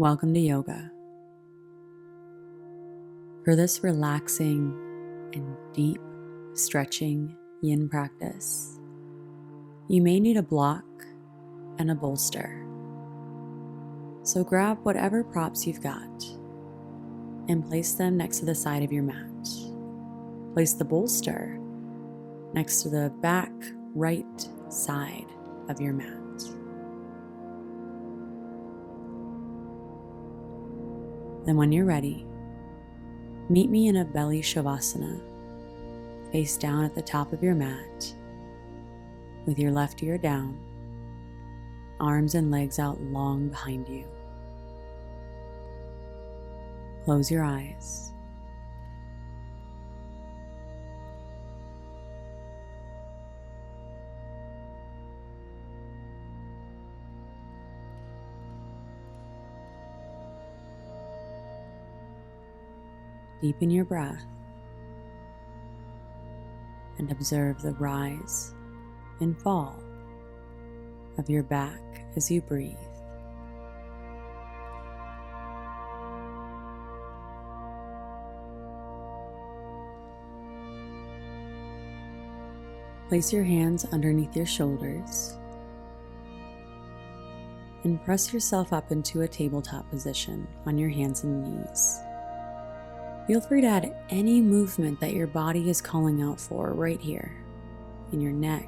Welcome to yoga. For this relaxing and deep stretching yin practice, you may need a block and a bolster. So grab whatever props you've got and place them next to the side of your mat. Place the bolster next to the back right side of your mat. Then when you're ready, meet me in a belly shavasana, face down at the top of your mat, with your left ear down, arms and legs out long behind you. Close your eyes. Deepen your breath and observe the rise and fall of your back as you breathe. Place your hands underneath your shoulders and press yourself up into a tabletop position on your hands and knees. Feel free to add any movement that your body is calling out for right here in your neck,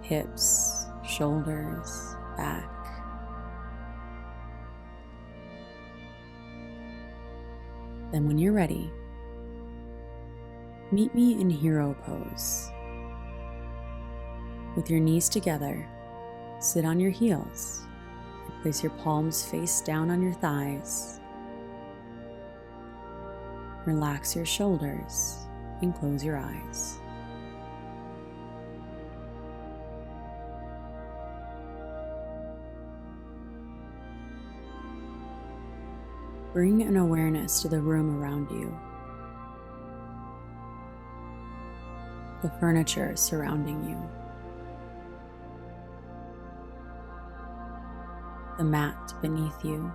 hips, shoulders, back. Then when you're ready, meet me in hero pose. With your knees together, sit on your heels and place your palms face down on your thighs. Relax your shoulders and close your eyes. Bring an awareness to the room around you. The furniture surrounding you. The mat beneath you.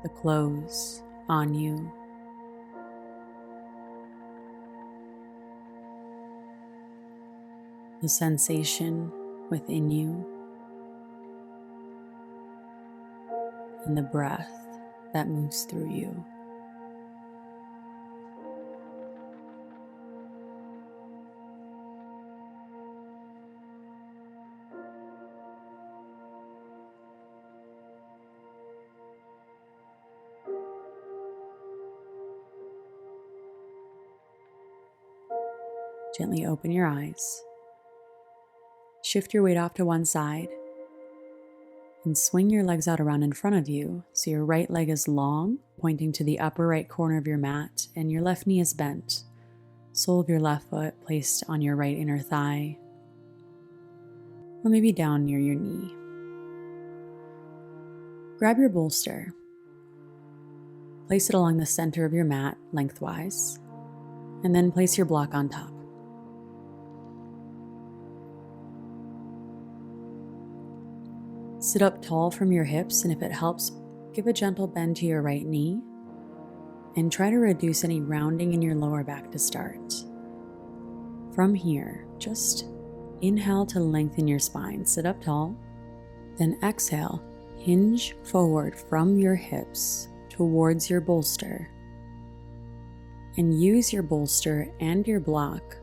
The clothes on you. The sensation within you. And the breath that moves through you. Gently open your eyes. Shift your weight off to one side and swing your legs out around in front of you so your right leg is long, pointing to the upper right corner of your mat, and your left knee is bent. Sole of your left foot placed on your right inner thigh, or maybe down near your knee. Grab your bolster. Place it along the center of your mat lengthwise, and then place your block on top. Sit up tall from your hips, and if it helps, give a gentle bend to your right knee and try to reduce any rounding in your lower back to start. From here, just inhale to lengthen your spine. Sit up tall, then exhale, hinge forward from your hips towards your bolster, and use your bolster and your block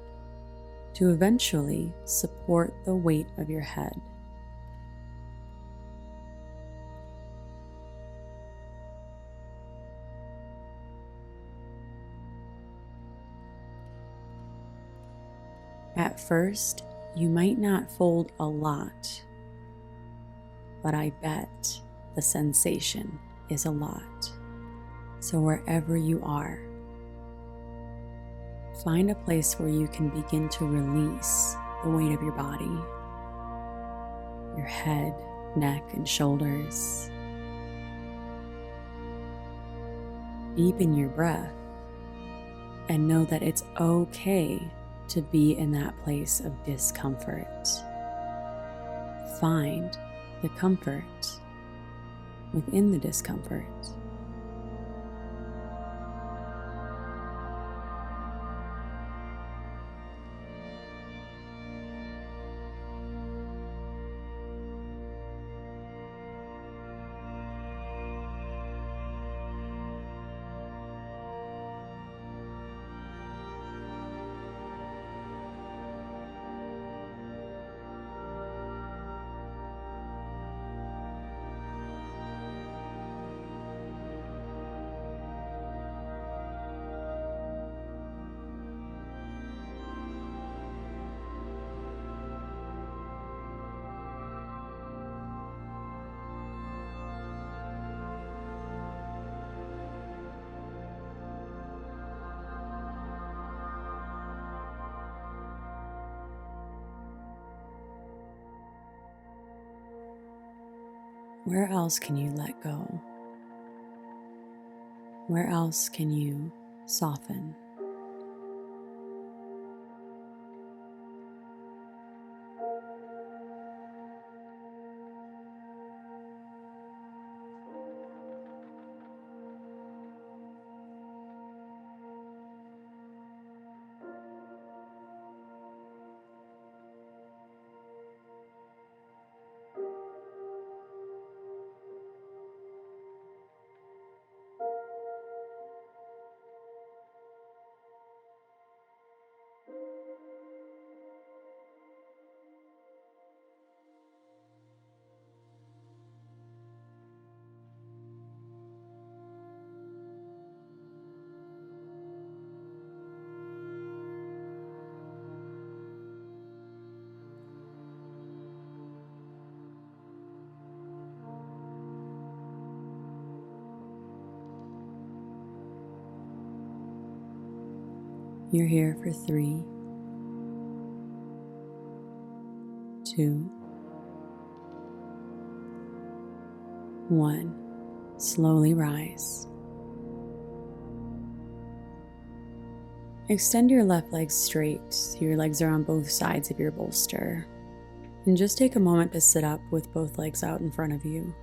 to eventually support the weight of your head. At first, you might not fold a lot, but I bet the sensation is a lot. So wherever you are, find a place where you can begin to release the weight of your body, your head, neck, and shoulders. Deepen your breath and know that it's okay to be in that place of discomfort. Find the comfort within the discomfort. Where else can you let go? Where else can you soften? You're here for 3, 2, 1. Slowly rise. Extend your left leg straight so your legs are on both sides of your bolster. And just take a moment to sit up with both legs out in front of you.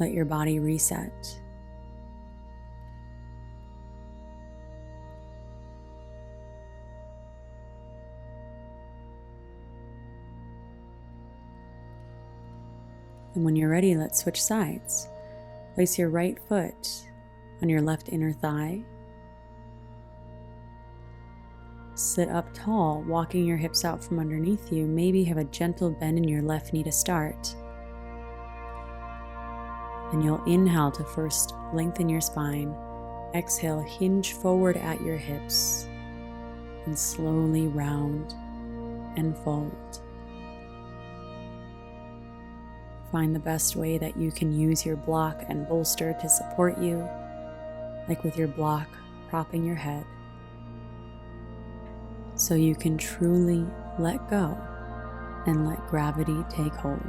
Let your body reset. And when you're ready, let's switch sides. Place your right foot on your left inner thigh. Sit up tall, walking your hips out from underneath you. Maybe have a gentle bend in your left knee to start. And you'll inhale to first lengthen your spine. Exhale, hinge forward at your hips. And slowly round and fold. Find the best way that you can use your block and bolster to support you, like with your block propping your head, so you can truly let go and let gravity take hold.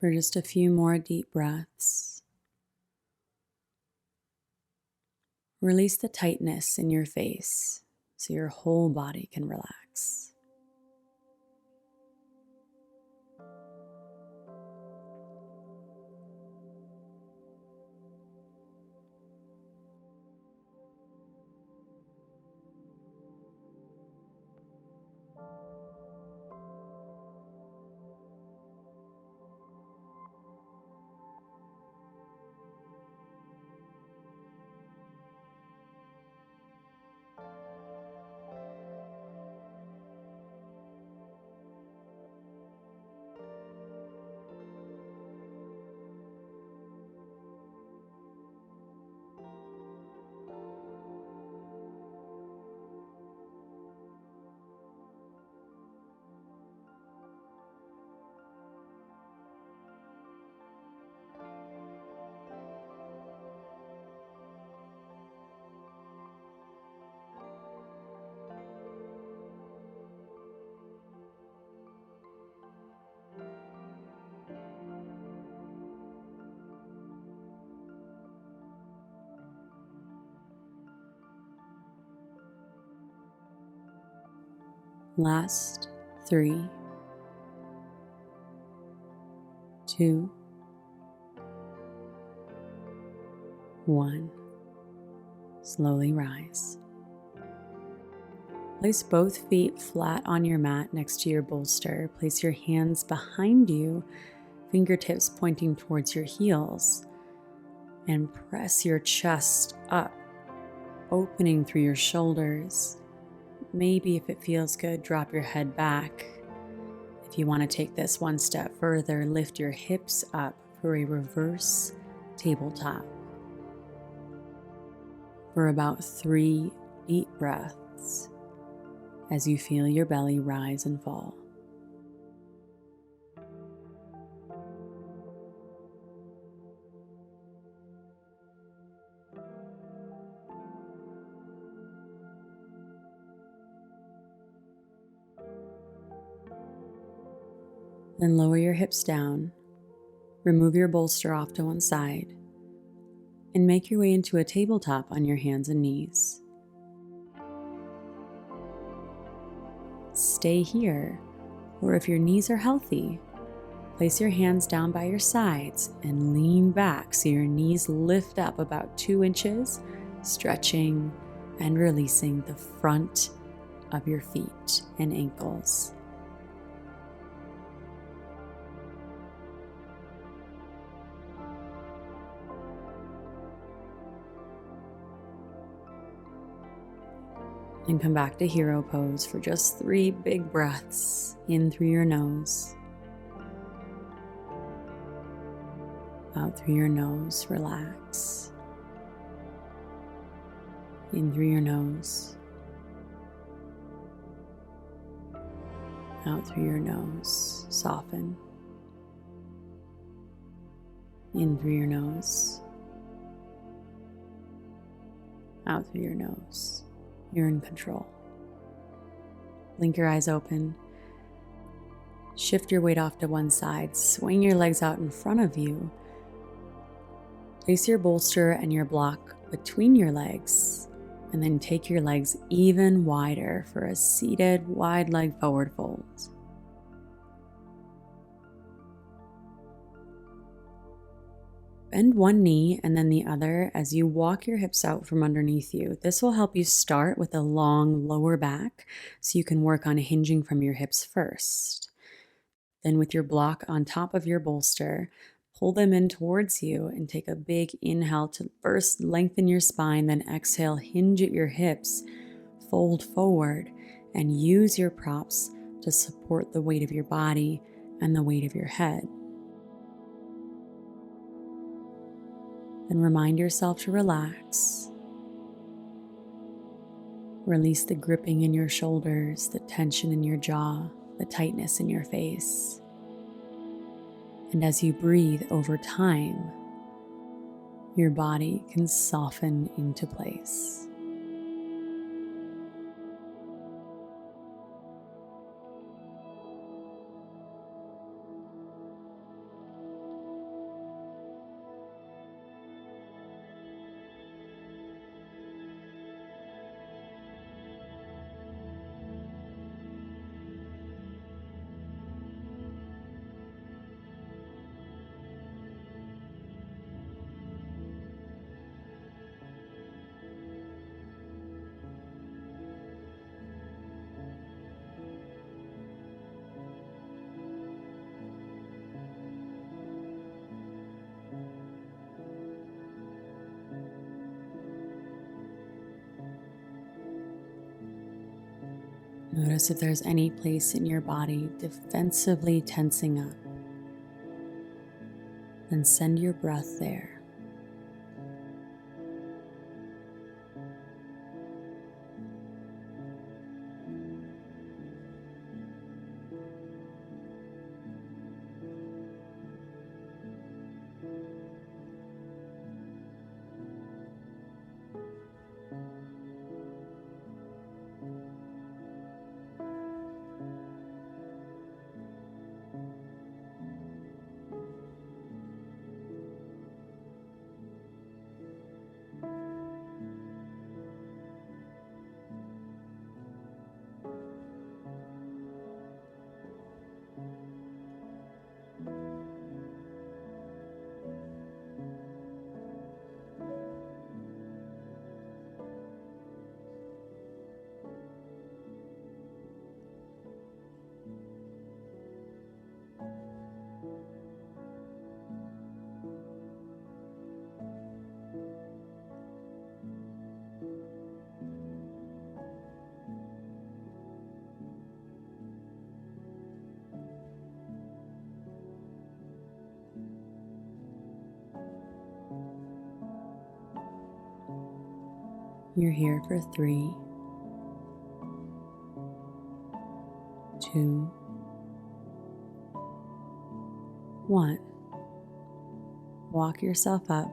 for just a few more deep breaths. Release the tightness in your face so your whole body can relax. Last 3, 2, 1. Slowly rise. Place both feet flat on your mat next to your bolster. Place your hands behind you, fingertips pointing towards your heels, and press your chest up, opening through your shoulders. Maybe if it feels good, drop your head back. If you want to take this one step further, lift your hips up for a reverse tabletop. For about 3 deep breaths as you feel your belly rise and fall. Then lower your hips down, remove your bolster off to one side, and make your way into a tabletop on your hands and knees. Stay here, or if your knees are healthy, place your hands down by your sides and lean back so your knees lift up about 2 inches, stretching and releasing the front of your feet and ankles. And come back to hero pose for just 3 big breaths in through your nose, out through your nose, relax, in through your nose, out through your nose, soften, in through your nose, out through your nose. You're in control. Blink your eyes open. Shift your weight off to one side. Swing your legs out in front of you. Place your bolster and your block between your legs, and then take your legs even wider for a seated wide leg forward fold. Bend one knee and then the other as you walk your hips out from underneath you. This will help you start with a long lower back so you can work on hinging from your hips first. Then with your block on top of your bolster, pull them in towards you and take a big inhale to first lengthen your spine, then exhale, hinge at your hips, fold forward, and use your props to support the weight of your body and the weight of your head. Then remind yourself to relax. Release the gripping in your shoulders, the tension in your jaw, the tightness in your face. And as you breathe over time, your body can soften into place. Notice if there's any place in your body defensively tensing up. Then send your breath there. You're here for 3, 2, 1. Walk yourself up.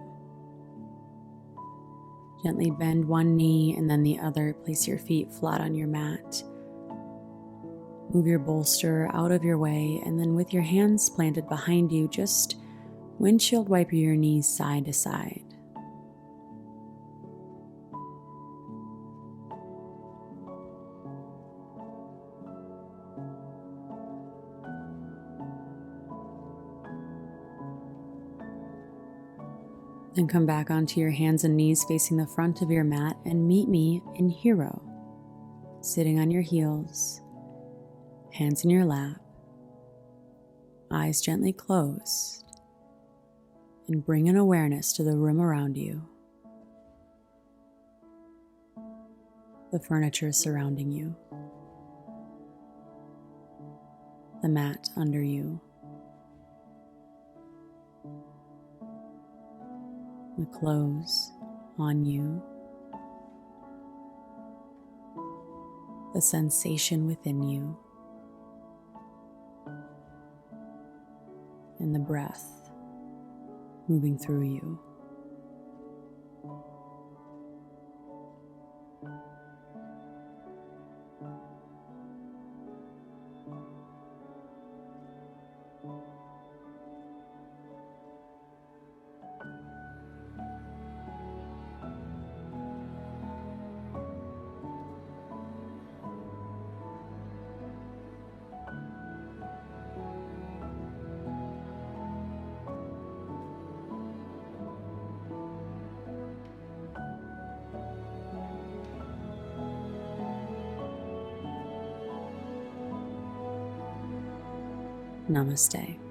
Gently bend one knee and then the other. Place your feet flat on your mat. Move your bolster out of your way, and then with your hands planted behind you, just windshield wiper your knees side to side. Then come back onto your hands and knees facing the front of your mat and meet me in hero, sitting on your heels, hands in your lap, eyes gently closed, and bring an awareness to the room around you, the furniture surrounding you, the mat under you, the clothes on you, the sensation within you, and the breath moving through you. Namaste.